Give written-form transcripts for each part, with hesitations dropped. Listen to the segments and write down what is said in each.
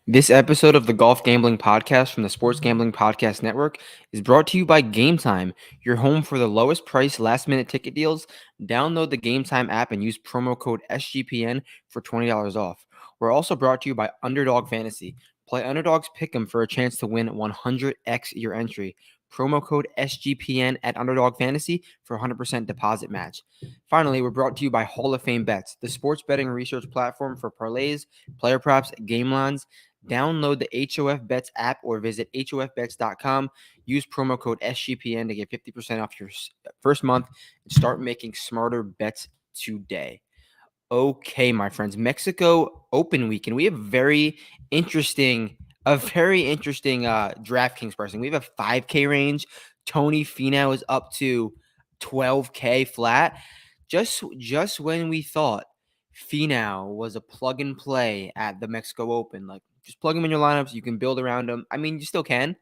This episode of the Golf Gambling Podcast from the Sports Gambling Podcast Network is brought to you by Game Time, your home for the lowest price last minute ticket deals. Download the Game Time app and use promo code SGPN for $20 off. We're also brought to you by Underdog Fantasy. Play Underdog's Pick'em for a chance to win 100x your entry. Promo code SGPN at Underdog Fantasy for 100% deposit match. Finally, we're brought to you by Hall of Fame Bets, the sports betting research platform for parlays, player props, game lines. Download the HOF Bets app or visit hofbets.com. Use promo code SGPN to get 50% off your first month and start making smarter bets today. Okay, my friends, Mexico Open weekend. We have a very interesting DraftKings pricing. We have a 5K range. Tony Finau is up to 12K flat. Just when we thought Finau was a plug and play at the Mexico Open, like just plug him in your lineups, you can build around him. I mean, you still can.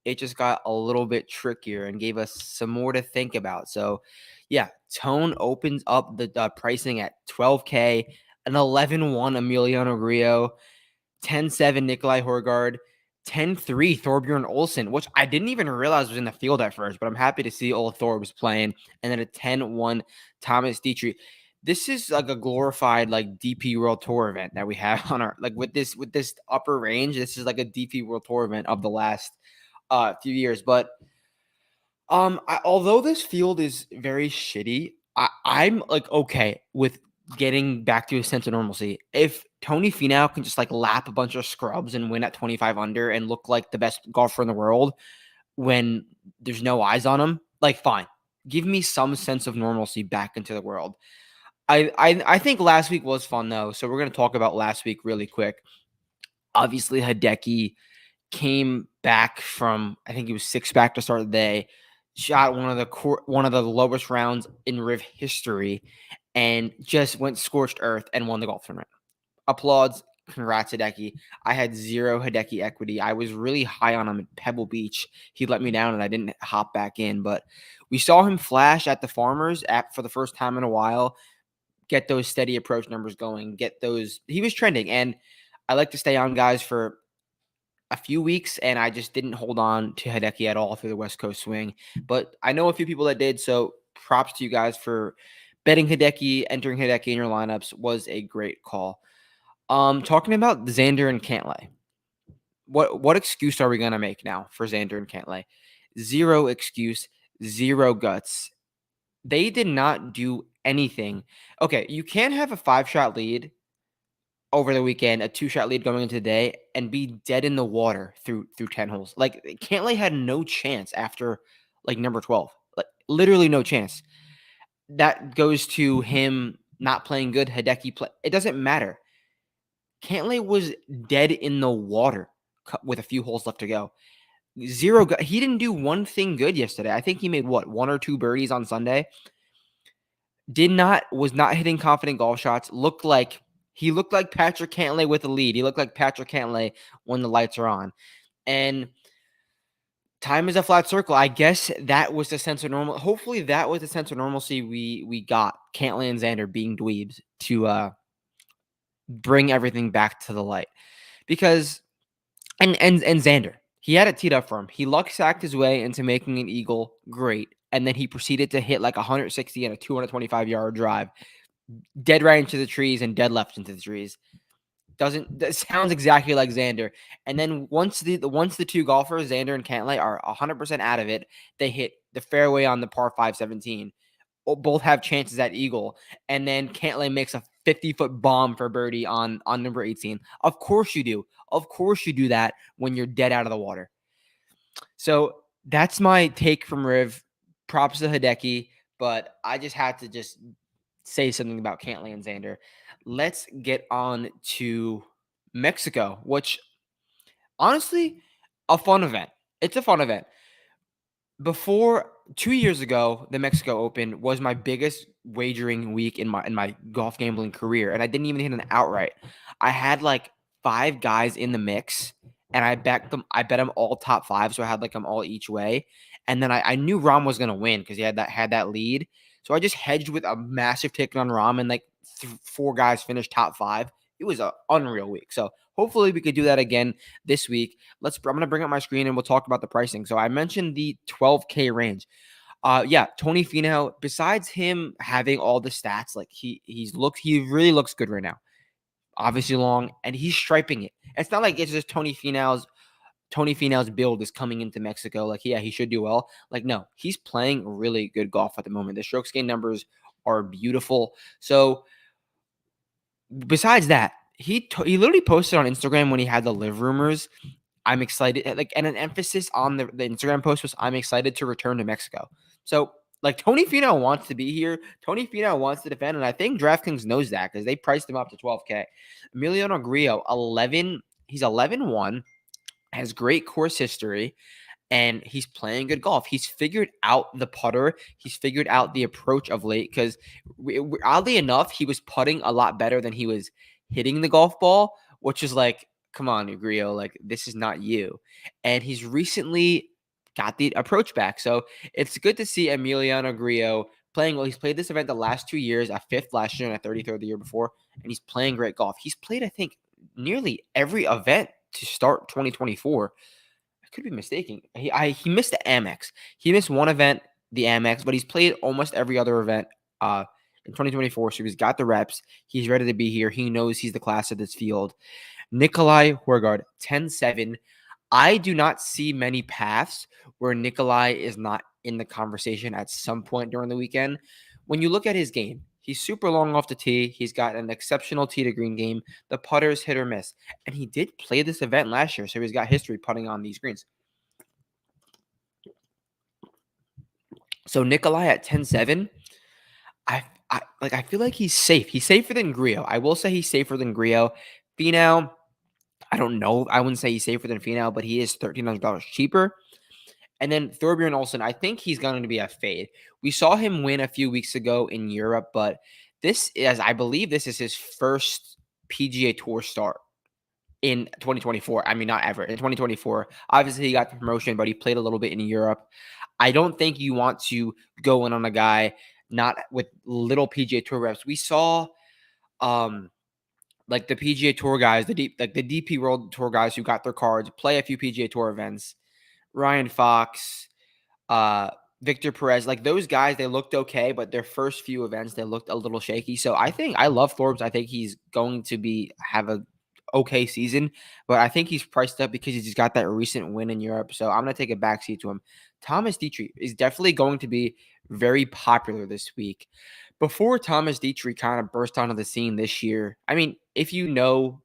It just got a little bit trickier and gave us some more to think about. So, yeah, Tone opens up the pricing at 12K, an 11-1 Emiliano Grillo, 10-7 Nikolai Horgaard, 10-3 Thorbjorn Olsen, which I didn't even realize was in the field at first, but I'm happy to see old Thorbs playing, and then a 10-1 Thomas Dietrich. This is like a glorified like DP World Tour event that we have on our with this upper range. This is like a DP World Tour event of the last few years. But although this field is very shitty, I'm like okay with getting back to a sense of normalcy. If Tony Finau can just like lap a bunch of scrubs and win at 25 under and look like the best golfer in the world when there's no eyes on him, like fine. Give me some sense of normalcy back into the world. I think last week was fun though, so we're gonna talk about last week really quick. Obviously, Hideki came back from I think he was 6 back to start the day, shot one of the lowest rounds in Riv history, and just went scorched earth and won the golf tournament. Applauds, congrats Hideki. I had zero Hideki equity. I was really high on him at Pebble Beach. He let me down and I didn't hop back in, but we saw him flash at the Farmers app for the first time in a while. Get those steady approach numbers going. He was trending, and I like to stay on guys for a few weeks, and I just didn't hold on to Hideki at all through the West Coast swing. But I know a few people that did, so props to you guys for betting Hideki, entering Hideki in your lineups was a great call. Talking about Xander and Cantlay. What excuse are we gonna make now for Xander and Cantlay? Zero excuse, zero guts. They did not do anything. Okay, you can't have a 5-shot lead over the weekend, a 2-shot lead going into the day, and be dead in the water through 10 holes. Like Cantlay had no chance after like number 12. Like literally no chance. That goes to him not playing good. Hideki play. It doesn't matter. Cantlay was dead in the water with a few holes left to go. Zero. He didn't do one thing good yesterday. I think he made one or two birdies on Sunday. Was not hitting confident golf shots. He looked like Patrick Cantlay with a lead. He looked like Patrick Cantlay when the lights are on. And time is a flat circle. I guess that was the sense of normal. Hopefully that was the sense of normalcy we got. Cantlay and Xander being dweebs to bring everything back to the light. Because and Xander, he had it teed up for him. He luck sacked his way into making an eagle. Great. And then he proceeded to hit like 160 and a 225-yard drive. Dead right into the trees and dead left into the trees. That sounds exactly like Xander. And then once the two golfers, Xander and Cantlay, are 100% out of it, they hit the fairway on the par 5 17. Both have chances at eagle. And then Cantlay makes a 50-foot bomb for birdie on number 18. Of course you do. Of course you do that when you're dead out of the water. So that's my take from Riv. Props to Hideki, but I just had to just say something about Cantlay and Xander. Let's get on to Mexico, which honestly, a fun event. It's a fun event. Before 2 years ago, the Mexico Open was my biggest wagering week in my golf gambling career, and I didn't even hit an outright. I had like 5 guys in the mix, and I bet them all top 5, so I had like them all each way. And then I knew Rahm was gonna win because he had that lead. So I just hedged with a massive ticket on Rahm, and like 4 guys finished top 5. It was an unreal week. So hopefully we could do that again this week. I'm going to bring up my screen and we'll talk about the pricing. So I mentioned the 12K range. Yeah, Tony Finau, besides him having all the stats, like he really looks good right now. Obviously long, and he's striping it. It's not like it's just Tony Finau's build is coming into Mexico. Like, yeah, he should do well. Like, no, he's playing really good golf at the moment. The strokes gain numbers are beautiful. So besides that, he literally posted on Instagram when he had the live rumors. I'm excited, and an emphasis on the Instagram post was, I'm excited to return to Mexico. So, like, Tony Finau wants to be here. Tony Finau wants to defend, and I think DraftKings knows that because they priced him up to 12K. Emiliano Grillo, he's 11-1, has great course history, and he's playing good golf. He's figured out the putter. He's figured out the approach of late because, oddly enough, he was putting a lot better than he was hitting the golf ball, which is like, come on, Grillo, like, this is not you. And he's recently got the approach back. So it's good to see Emiliano Grillo playing well. He's played this event the last 2 years, a 5th last year and a 33rd the year before, and he's playing great golf. He's played, I think, nearly every event to start 2024. I could be mistaken. He missed the Amex. He missed one event, the Amex, but he's played almost every other event in 2024. So he's got the reps. He's ready to be here. He knows he's the class of this field. Nikolai Højgaard, 10-7. I do not see many paths where Nikolai is not in the conversation at some point during the weekend. When you look at his game, he's super long off the tee. He's got an exceptional tee to green game. The putter's hit or miss. And he did play this event last year, so he's got history putting on these greens. So Nikolai at 10-7, I feel like he's safe. He's safer than Grillo. I will say he's safer than Grillo. Finau, I don't know. I wouldn't say he's safer than Finau, but he is $1,300 cheaper. And then Thorbjorn Olsen, I think he's going to be a fade. We saw him win a few weeks ago in Europe, but I believe this is his first PGA Tour start in 2024. I mean, not ever. In 2024, obviously he got the promotion, but he played a little bit in Europe. I don't think you want to go in on a guy not with little PGA Tour reps. We saw like the PGA Tour guys, the DP World Tour guys who got their cards, play a few PGA Tour events. Ryan Fox, Victor Perez, like those guys, they looked okay, but their first few events, they looked a little shaky. So I love Forbes. I think he's going to have a okay season, but I think he's priced up because he's just got that recent win in Europe. So I'm going to take a backseat to him. Thomas Dietrich is definitely going to be very popular this week. Before Thomas Dietrich kind of burst onto the scene this year, I mean, if you know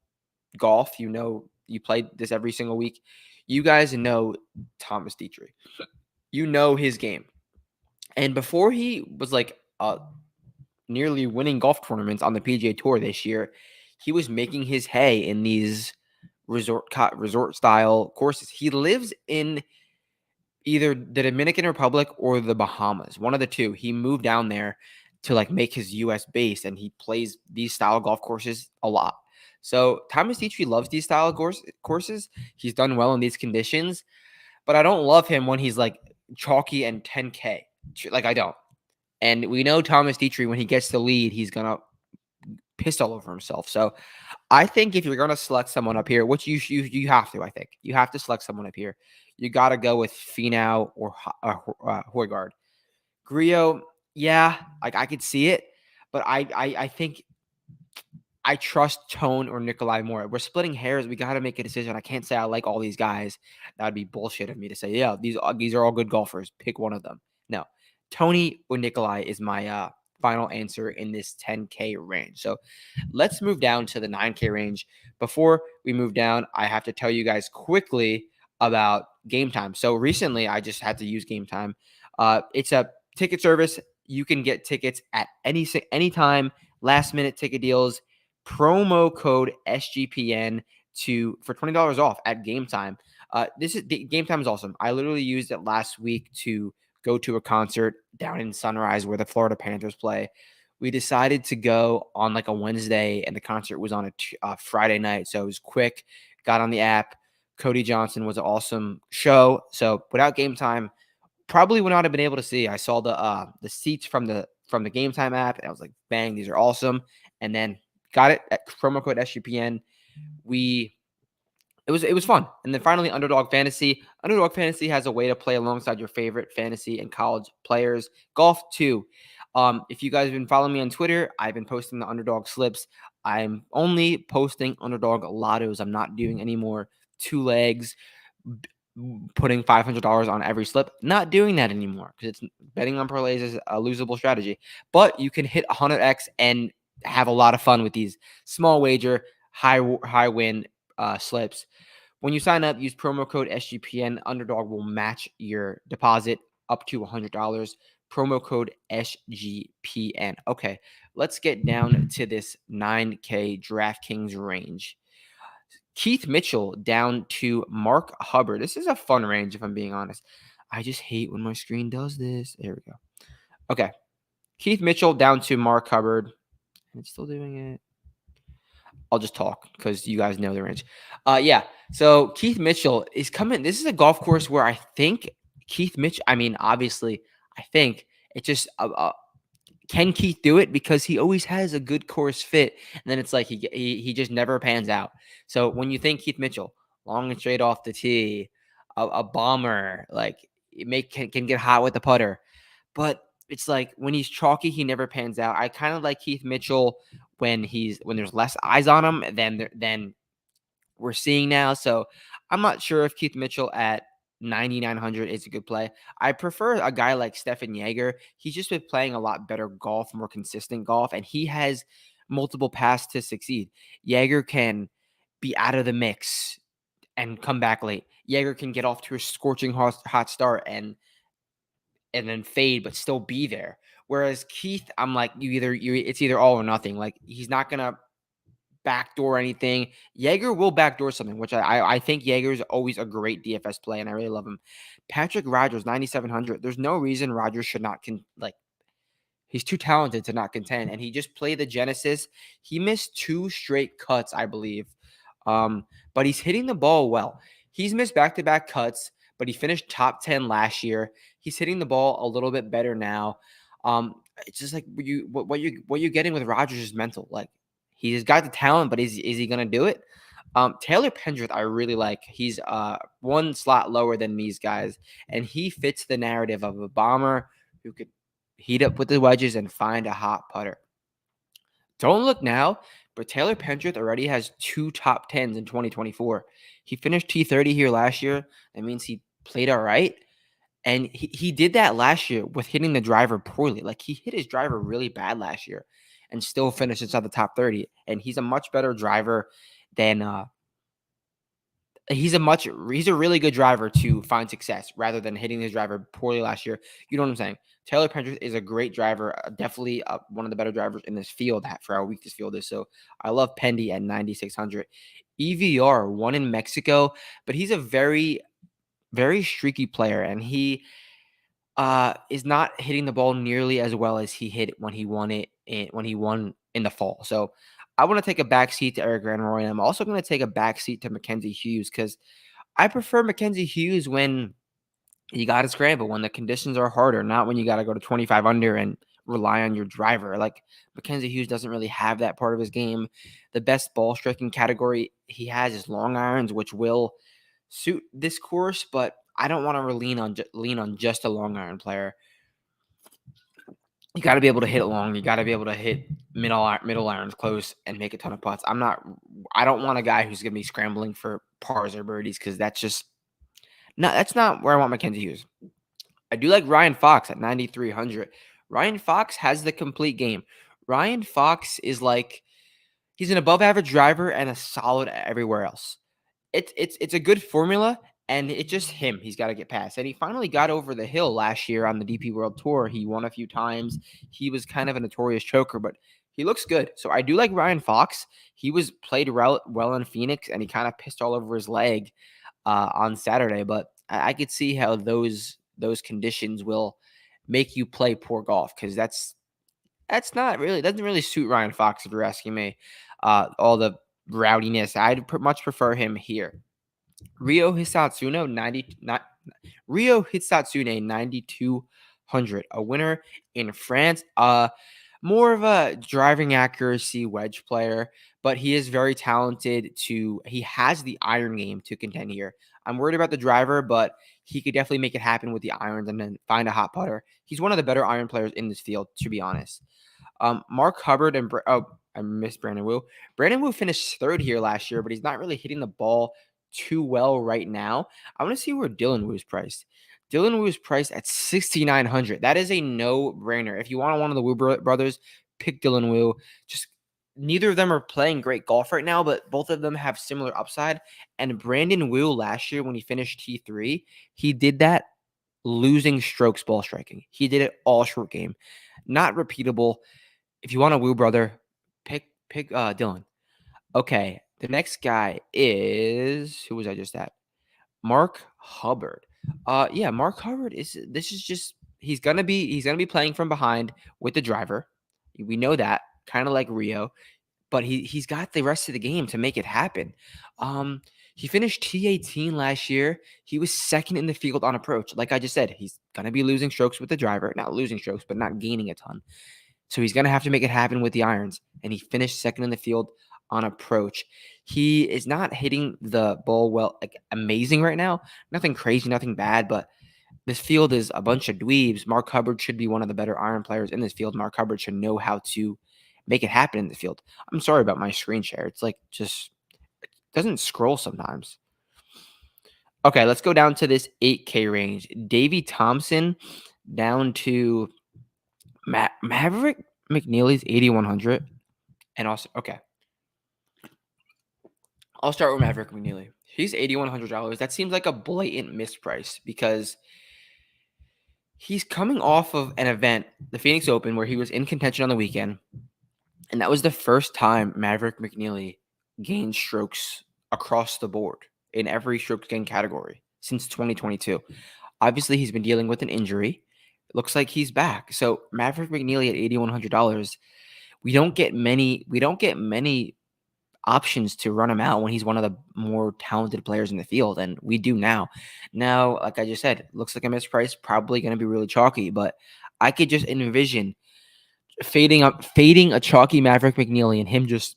golf, you play this every single week, you guys know Thomas Dietrich. You know his game. And before he was like nearly winning golf tournaments on the PGA Tour this year, he was making his hay in these resort style courses. He lives in either the Dominican Republic or the Bahamas, one of the two. He moved down there to like make his US base, and he plays these style golf courses a lot. So Thomas Dietrich loves these style courses. He's done well in these conditions, but I don't love him when he's like chalky and 10K. Like, I don't. And we know Thomas Dietrich, when he gets the lead, he's going to piss all over himself. So I think if you're going to select someone up here, which you have to, I think. You have to select someone up here. You got to go with Finau or Højgaard. Grillo, yeah, like I could see it, but I think I trust Tone or Nikolai more. We're splitting hairs. We got to make a decision. I can't say I like all these guys. That would be bullshit of me to say, yeah, these are all good golfers. Pick one of them. No, Tony or Nikolai is my final answer in this 10K range. So let's move down to the 9K range. Before we move down, I have to tell you guys quickly about Game Time. So recently, I just had to use Game Time. It's a ticket service. You can get tickets at any time. Last minute ticket deals. Promo code SGPN for $20 off at Game Time. Game Time is awesome. I literally used it last week to go to a concert down in Sunrise where the Florida Panthers play. We decided to go on like a Wednesday, and the concert was on a Friday night, so it was quick. Got on the app. Cody Johnson was an awesome show. So without Game Time, probably would not have been able to see. I saw the seats from the Game Time app, and I was like, bang, these are awesome. And then got it at promo code SGPN. It was fun. And then finally, Underdog Fantasy. Underdog Fantasy has a way to play alongside your favorite fantasy and college players. Golf too. If you guys have been following me on Twitter, I've been posting the Underdog slips. I'm only posting Underdog lottos. I'm not doing any more 2 legs, putting $500 on every slip. Not doing that anymore because it's betting on parlays is a losable strategy. But you can hit 100x and have a lot of fun with these small wager, high win slips. When you sign up, use promo code SGPN. Underdog will match your deposit up to $100. Promo code SGPN. Okay, let's get down to this 9K DraftKings range. Keith Mitchell down to Mark Hubbard. This is a fun range, if I'm being honest. I just hate when my screen does this. There we go. Okay. Keith Mitchell down to Mark Hubbard. It's still doing it. I'll just talk because you guys know the range. Yeah. So Keith Mitchell is coming. This is a golf course where I think Keith Mitchell, I mean, obviously, I think it just can Keith do it? Because he always has a good course fit, and then it's like he just never pans out. So when you think Keith Mitchell, long and straight off the tee, a bomber, like can get hot with the putter, but it's like when he's chalky, he never pans out. I kind of like Keith Mitchell when there's less eyes on him than we're seeing now. So I'm not sure if Keith Mitchell at 9,900 is a good play. I prefer a guy like Stefan Jaeger. He's just been playing a lot better golf, more consistent golf, and he has multiple paths to succeed. Jaeger can be out of the mix and come back late. Jaeger can get off to a scorching hot start and then fade, but still be there. Whereas Keith, I'm like, it's either all or nothing. Like he's not gonna backdoor anything. Jaeger will backdoor something, which I think Jaeger is always a great DFS play, and I really love him. Patrick Rodgers, 9,700. There's no reason Rodgers should not he's too talented to not contend, and he just played the Genesis. He missed 2 straight cuts, I believe, but he's hitting the ball well. He's missed back-to-back cuts, but he finished top 10 last year. He's hitting the ball a little bit better now. It's just like what you're getting with Rodgers is mental. Like he's got the talent, but is he gonna do it? Taylor Pendrith, I really like. He's 1 slot lower than these guys, and he fits the narrative of a bomber who could heat up with the wedges and find a hot putter. Don't look now, but Taylor Pendrith already has 2 top 10s in 2024. He finished T30 here last year. That means he played all right. And he did that last year with hitting the driver poorly. Like he hit his driver really bad last year and still finished inside the top 30. And he's a much better driver than he's a really good driver to find success rather than hitting his driver poorly last year. You know what I'm saying? Taylor Pendrith is a great driver, definitely one of the better drivers in this field for how weak this field is. So I love Pendy at 9,600. EVR, 1 in Mexico, but he's a very, very streaky player, and he is not hitting the ball nearly as well as he hit when he won in the fall. So I want to take a backseat to Eric Van Rooyen. I'm also going to take a backseat to Mackenzie Hughes because I prefer Mackenzie Hughes when you got to scramble, when the conditions are harder, not when you got to go to 25 under and rely on your driver. Like Mackenzie Hughes doesn't really have that part of his game. The best ball striking category he has is long irons, which will suit this course, but I don't want to lean on just a long iron player. You got to be able to hit it long. You got to be able to hit middle irons close and make a ton of putts. I don't want a guy who's going to be scrambling for pars or birdies because that's not where I want Mackenzie Hughes. I do like Ryan Fox at 9,300. Ryan Fox has the complete game. Ryan Fox is like, he's an above average driver and a solid everywhere else. It's a good formula, and it's just him. He's got to get past. And he finally got over the hill last year on the DP World Tour. He won a few times. He was kind of a notorious choker, but he looks good. So I do like Ryan Fox. He was played well in Phoenix, and he kind of pissed all over his leg on Saturday. But I could see how those conditions will make you play poor golf because that's not really doesn't really suit Ryan Fox if you're asking me. All the rowdiness, I'd much prefer him here. Ryo Hisatsune 9,200, a winner in France. more of a driving accuracy wedge player, but he is very talented he has the iron game to contend here. I'm worried about the driver, but he could definitely make it happen with the irons and then find a hot putter. He's one of the better iron players in this field, to be honest. Mark Hubbard and I missed Brandon Wu. Brandon Wu finished third here last year, but he's not really hitting the ball too well right now. I want to see where Dylan Wu is priced. Dylan Wu is priced at 6,900. That is a no-brainer. If you want one of the Wu brothers, pick Dylan Wu. Just neither of them are playing great golf right now, but both of them have similar upside. And Brandon Wu last year when he finished T3, he did that losing strokes ball striking. He did it all short game. Not repeatable. If you want a Wu brother, pick Dylan. Okay, the next guy is who was I just at? Mark Hubbard. Yeah, Mark Hubbard he's gonna be playing from behind with the driver. We know that, kind of like Rio, but he's got the rest of the game to make it happen. He finished T18 last year. He was second in the field on approach. Like I just said, he's gonna be losing strokes with the driver, not losing strokes, but not gaining a ton. So he's going to have to make it happen with the irons. And he finished second in the field on approach. He is not hitting the ball well, like amazing right now. Nothing crazy, nothing bad, but this field is a bunch of dweebs. Mark Hubbard should be one of the better iron players in this field. Mark Hubbard should know how to make it happen in the field. I'm sorry about my screen share. It's like just it doesn't scroll sometimes. Okay, let's go down to this 8K range. Davey Thompson down to Maverick McNeely's 8,100. And also, okay, I'll start with Maverick McNeely. He's $8,100. That seems like a blatant misprice because he's coming off of an event, the Phoenix Open, where he was in contention on the weekend. And that was the first time Maverick McNeely gained strokes across the board in every strokes gain category since 2022. Obviously, he's been dealing with an injury. It looks like he's back. So Maverick McNeely at $8,100. We don't get many options to run him out when he's one of the more talented players in the field, and we do now. Now, like I just said, looks like a misprice, probably going to be really chalky, but I could just envision fading a chalky Maverick McNeely and him just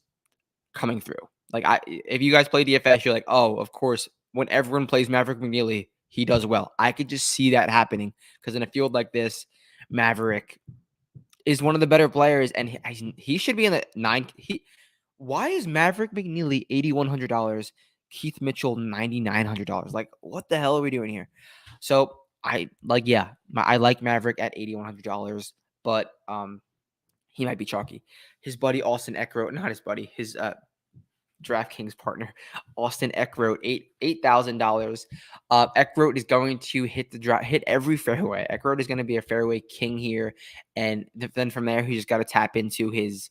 coming through. Like if you guys play DFS, you're like, oh, of course, when everyone plays Maverick McNeely, he does well. I could just see that happening because in a field like this, Maverick is one of the better players, and he should be in the nine. Why is Maverick McNeely $8,100, Keith Mitchell $9,900? Like, what the hell are we doing here? So I like Maverick at $8,100, but he might be chalky. His buddy Austin Eckroat, not his buddy, his DraftKings partner, Austin Eckroat, $8,000. Eckroat is going to hit every fairway. Eckroat is going to be a fairway king here, and then from there, he just got to tap into his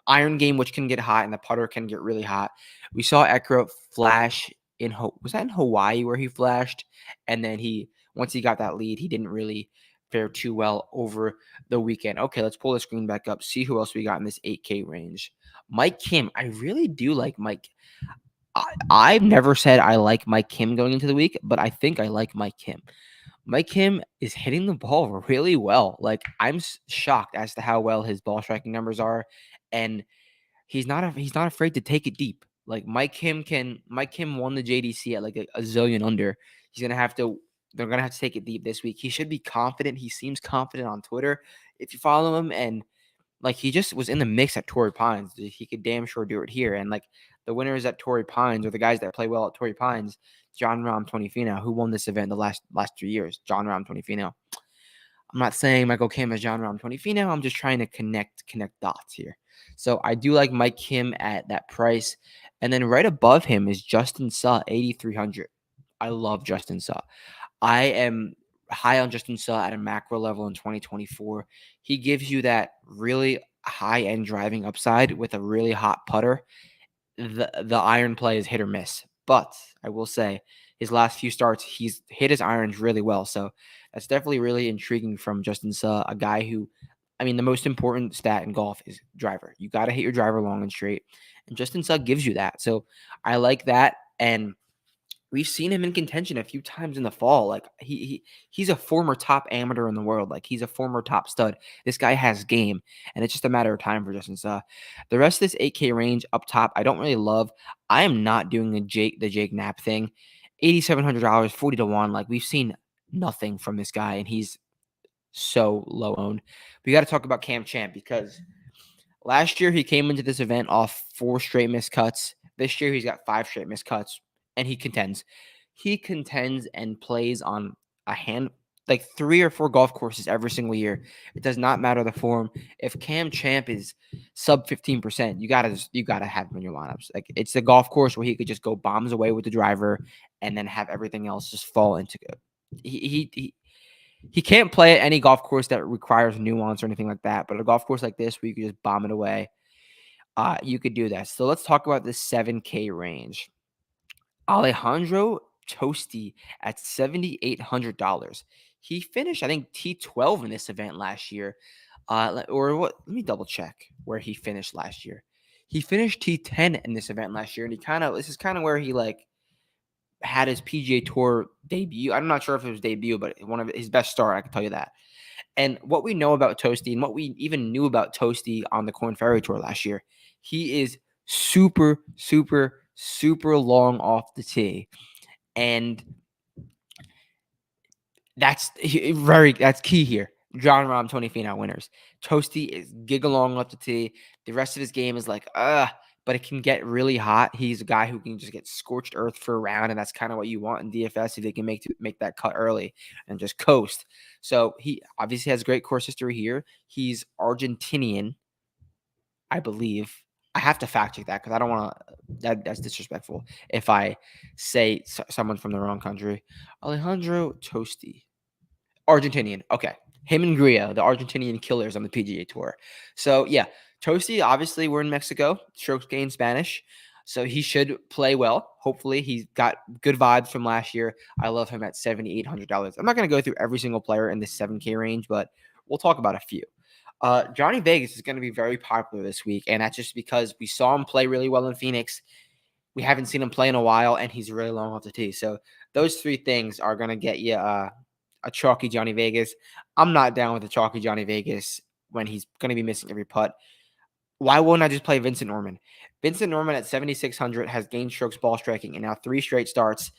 iron game, which can get hot, and the putter can get really hot. We saw Eckroat flash was that in Hawaii where he flashed, and then once he got that lead, he didn't really fare too well over the weekend. Okay, let's pull the screen back up, see who else we got in this 8K range. Mike Kim. I really do like Mike. I've never said I like Mike Kim going into the week, but I think I like Mike Kim. Mike Kim is hitting the ball really well. Like, I'm shocked as to how well his ball striking numbers are, and he's not afraid to take it deep. Like Mike Kim won the JDC at like a zillion under. They're gonna have to take it deep this week. He should be confident. He seems confident on Twitter if you follow him, and like he just was in the mix at Torrey Pines. He could damn sure do it here. And like the winners at Torrey Pines or the guys that play well at Torrey Pines, John Rahm, Tony Finau, who won this event the last 3 years. John Rahm, Tony Finau. I'm not saying Michael Kim is John Rahm, Tony Finau. I'm just trying to connect dots here. So I do like Mike Kim at that price. And then right above him is Justin Suh, 8,300. I love Justin Suh. I am high on Justin Suh at a macro level in 2024. He gives you that really high-end driving upside with a really hot putter. The iron play is hit or miss. But I will say his last few starts, he's hit his irons really well. So that's definitely really intriguing from Justin Suh, a guy who, I mean, the most important stat in golf is driver. You got to hit your driver long and straight. And Justin Suh gives you that. So I like that. And we've seen him in contention a few times in the fall. Like he's a former top amateur in the world. Like he's a former top stud. This guy has game, and it's just a matter of time for Justin Suh. The rest of this 8K range up top, I don't really love. I am not doing the Jake Knapp thing. $8,700, 40 to 1. Like we've seen nothing from this guy, and he's so low owned. We got to talk about Cam Champ because last year he came into this event off 4 straight missed cuts. This year he's got 5 straight missed cuts, and he contends. He contends and plays on like 3 or 4 golf courses every single year. It does not matter the form. If Cam Champ is sub 15%, you gotta have him in your lineups. Like it's the golf course where he could just go bombs away with the driver and then have everything else just fall into good. He can't play at any golf course that requires nuance or anything like that, but a golf course like this where you could just bomb it away, you could do that. So let's talk about this 7K range. Alejandro Tosti at $7,800. He finished, I think, T12 in this event last year. Or what? Let me double check where he finished last year. He finished T10 in this event last year, and this is kind of where he like had his PGA Tour debut. I'm not sure if it was debut, but one of his best start, I can tell you that. And what we know about Toasty and what we even knew about Toasty on the Corn Ferry Tour last year, he is super, super, super long off the tee. And that's key here. John Rahm, Tony Finau winners. Toasty is gig-along off the tee. The rest of his game is like, but it can get really hot. He's a guy who can just get scorched earth for a round, and that's kind of what you want in DFS if they can make that cut early and just coast. So he obviously has great course history here. He's Argentinian, I believe. I have to fact check that because I don't want to. That's disrespectful if I say someone from the wrong country. Alejandro Tosti, Argentinian. Okay, him and Gria, the Argentinian killers on the PGA Tour. So yeah, Tosti. Obviously, we're in Mexico. Strokes gained Spanish, so he should play well. Hopefully, he's got good vibes from last year. I love him at $7,800. I'm not going to go through every single player in this 7K range, but we'll talk about a few. Johnny Vegas is going to be very popular this week, and that's just because we saw him play really well in Phoenix. We haven't seen him play in a while, and he's really long off the tee. So those 3 things are going to get you a chalky Johnny Vegas. I'm not down with a chalky Johnny Vegas when he's going to be missing every putt. Why wouldn't I just play Vincent Norman? Vincent Norman at 7,600 has gained strokes ball striking in now 3 straight starts.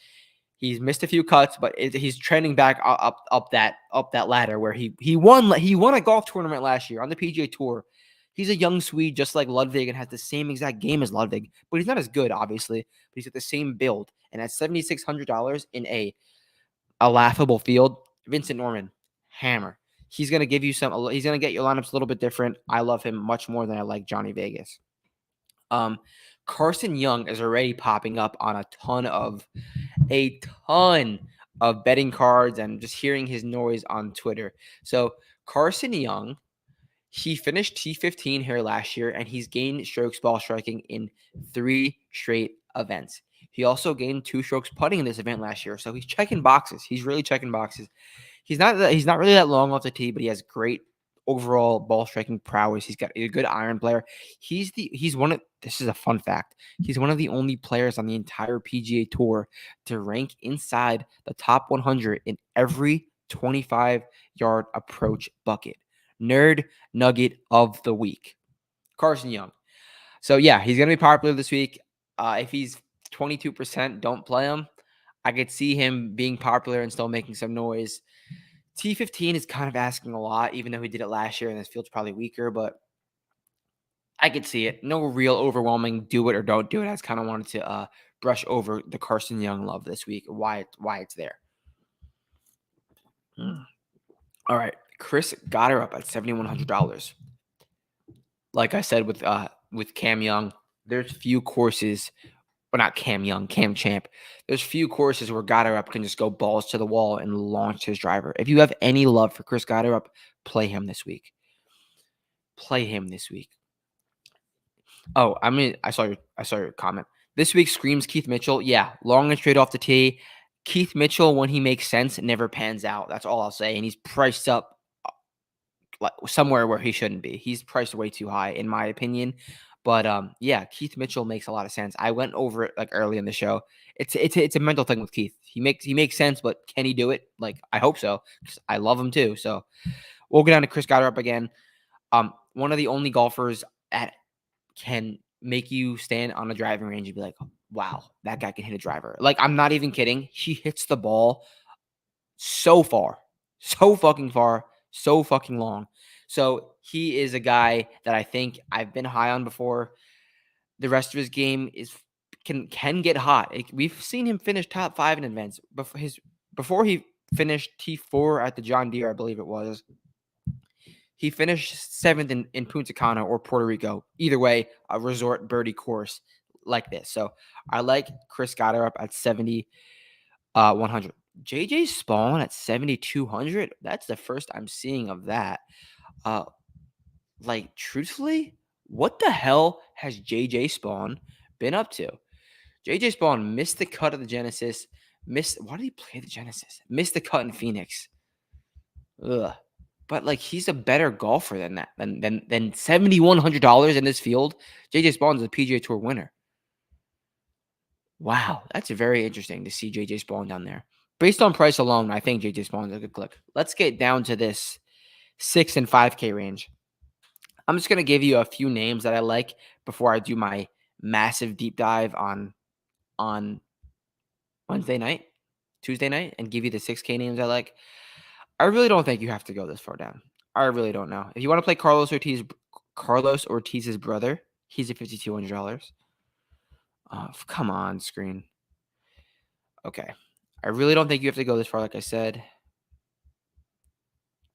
He's missed a few cuts, but he's trending back up that ladder where he won a golf tournament last year on the PGA Tour. He's a young Swede just like Ludwig and has the same exact game as Ludwig, but he's not as good, obviously. But he's got the same build, and at $7,600 in a laughable field, Vincent Norman, hammer. He's gonna give you some. He's gonna get your lineups a little bit different. I love him much more than I like Johnny Vegas. Carson Young is already popping up on a ton of betting cards and just hearing his noise on Twitter. So Carson Young, he finished T15 here last year, and he's gained strokes ball striking in 3 straight events. He also gained 2 strokes putting in this event last year, so he's checking boxes. He's really checking boxes. He's not really that long off the tee, but he has great overall ball striking prowess. He's got a good iron player. This is a fun fact. He's one of the only players on the entire PGA Tour to rank inside the top 100 in every 25-yard approach bucket. Nerd nugget of the week. Carson Young. So yeah, he's going to be popular this week. If he's 22%, don't play him. I could see him being popular and still making some noise. T15 is kind of asking a lot, even though he did it last year and this field's probably weaker, but I could see it. No real overwhelming do it or don't do it. I just kind of wanted to brush over the Carson Young love this week, why it's there. All right. Chris got her up at $7,100. Like I said with Cam Young, there's few courses. Well, not Cam Young, Cam Champ. There's few courses where Gotterup can just go balls to the wall and launch his driver. If you have any love for Chris Gotterup, play him this week. Oh, I saw your comment. This week screams Keith Mitchell. Yeah, long and straight off the tee. Keith Mitchell, when he makes sense, never pans out. That's all I'll say. And he's priced up somewhere where he shouldn't be. He's priced way too high, in my opinion. But yeah, Keith Mitchell makes a lot of sense. I went over it like early in the show. It's a mental thing with Keith. He makes sense, but can he do it? Like, I hope so, 'cause I love him too. So we'll get down to Chris Goddard again. One of the only golfers that can make you stand on a driving range and be like, wow, that guy can hit a driver. Like, I'm not even kidding. He hits the ball so far, so fucking far, so fucking long. So he is a guy that I think I've been high on before. The rest of his game is can get hot. We've seen him finish top 5 in events. Before he finished T4 at the John Deere, I believe it was. He finished 7th in Punta Cana or Puerto Rico. Either way, a resort birdie course like this. So I like Chris Goddard up at 7,100. JJ Spawn at 7,200. That's the first I'm seeing of that. Like, truthfully, what the hell has JJ Spawn been up to? JJ Spawn missed the cut of the Genesis. Why did he play the Genesis? Missed the cut in Phoenix. Ugh. But like, he's a better golfer than that. Than $7,100 in this field. JJ Spawn is a PGA Tour winner. Wow, that's very interesting to see JJ Spawn down there. Based on price alone, I think JJ Spawn is a good click. Let's get down to this 6 and 5K range. I'm just gonna give you a few names that I like before I do my massive deep dive on Tuesday night, and give you the 6K names I like. I really don't think you have to go this far down. I really don't know. If you want to play Carlos Ortiz's brother, he's at $5,200. Come on, screen. Okay. I really don't think you have to go this far, like I said.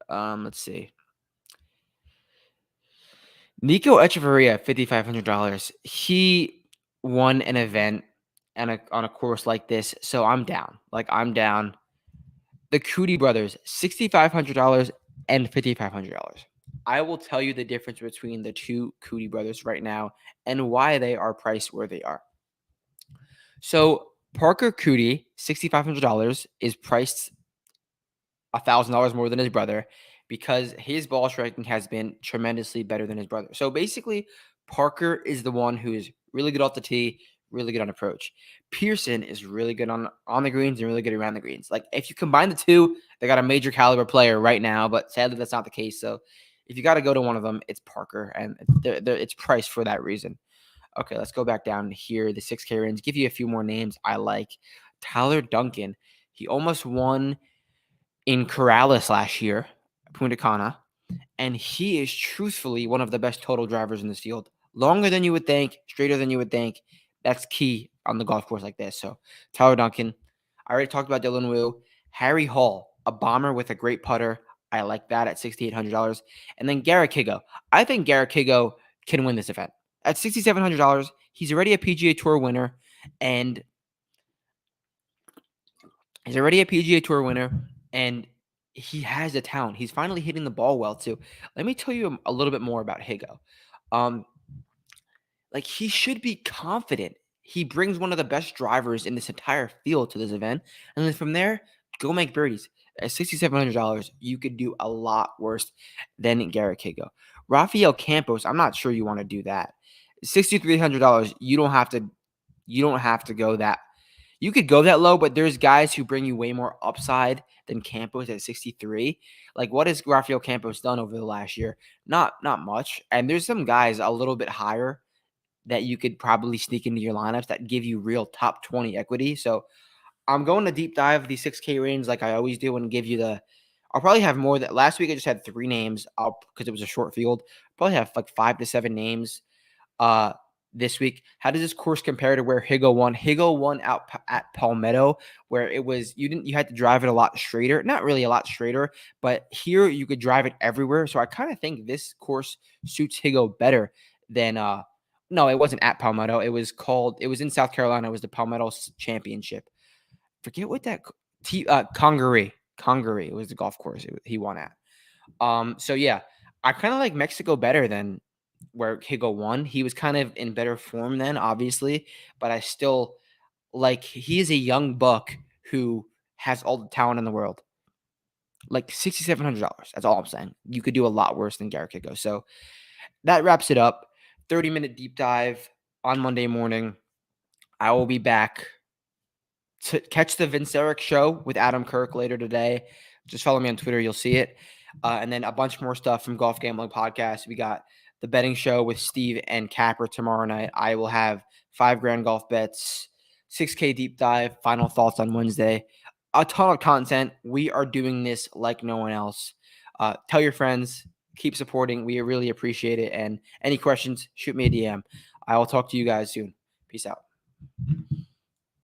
Let's see. Nico Echeverria, $5,500. He won an event on a course like this, so I'm down. I'm down. The Cootie brothers, $6,500 and $5,500. I will tell you the difference between the two Cootie brothers right now and why they are priced where they are. So Parker Cootie, $6,500, is priced $1,000 more than his brother because his ball striking has been tremendously better than his brother. So basically, Parker is the one who is really good off the tee, really good on approach. Pearson is really good on the greens and really good around the greens. Like, if you combine the two, they got a major caliber player right now, but sadly that's not the case. So if you got to go to one of them, it's Parker, and it's priced for that reason. Okay, let's go back down here. The 6K range. Give you a few more names I like. Tyler Duncan. He almost won in Corrales last year, Punta Cana, and he is truthfully one of the best total drivers in this field. Longer than you would think, straighter than you would think. That's key on the golf course like this. So Tyler Duncan. I already talked about Dylan Wu. Harry Hall, a bomber with a great putter. I like that at $6,800. And then Garrett Higo. I think Garrett Higo can win this event. At $6,700, he's already a PGA Tour winner, and he has the talent. He's finally hitting the ball well too. Let me tell you a little bit more about Higo. He should be confident. He brings one of the best drivers in this entire field to this event, and then from there, go make birdies. At $6,700, you could do a lot worse than Garrett Higo. Rafael Campos, I'm not sure you want to do that. $6,300, you don't have to go that. You could go that low, but there's guys who bring you way more upside than Campos at 63. Like, what has Rafael Campos done over the last year? Not much. And there's some guys a little bit higher that you could probably sneak into your lineups that give you real top 20 equity. So I'm going to deep dive the 6K range like I always do and give you I'll probably have more. That last week I just had 3 names because it was a short field. Probably have like 5 to 7 names this week. How does this course compare to where Higo won? Higo won out at Palmetto, where it was you had to drive it a lot straighter. Not really a lot straighter, but here you could drive it everywhere. So I kind of think this course suits Higo better than no, it wasn't at Palmetto. It was in South Carolina. It was the Palmetto Championship. Forget what that Congaree. Congaree was the golf course he won at. So yeah, I kind of like Mexico better than where Higo won. He was kind of in better form then, obviously, but I still he is a young buck who has all the talent in the world. Like $6,700. That's all I'm saying. You could do a lot worse than Garrett Higo. So that wraps it up. 30-minute deep dive on Monday morning. I will be back to catch the Vince Eric show with Adam Kirk later today. Just follow me on Twitter. You'll see it. And then a bunch more stuff from Golf Gambling Podcast. We got the betting show with Steve and Capper tomorrow night. I will have $5,000 golf bets, 6K deep dive, final thoughts on Wednesday. A ton of content. We are doing this like no one else. Tell your friends. Keep supporting. We really appreciate it. And any questions, shoot me a DM. I will talk to you guys soon. Peace out.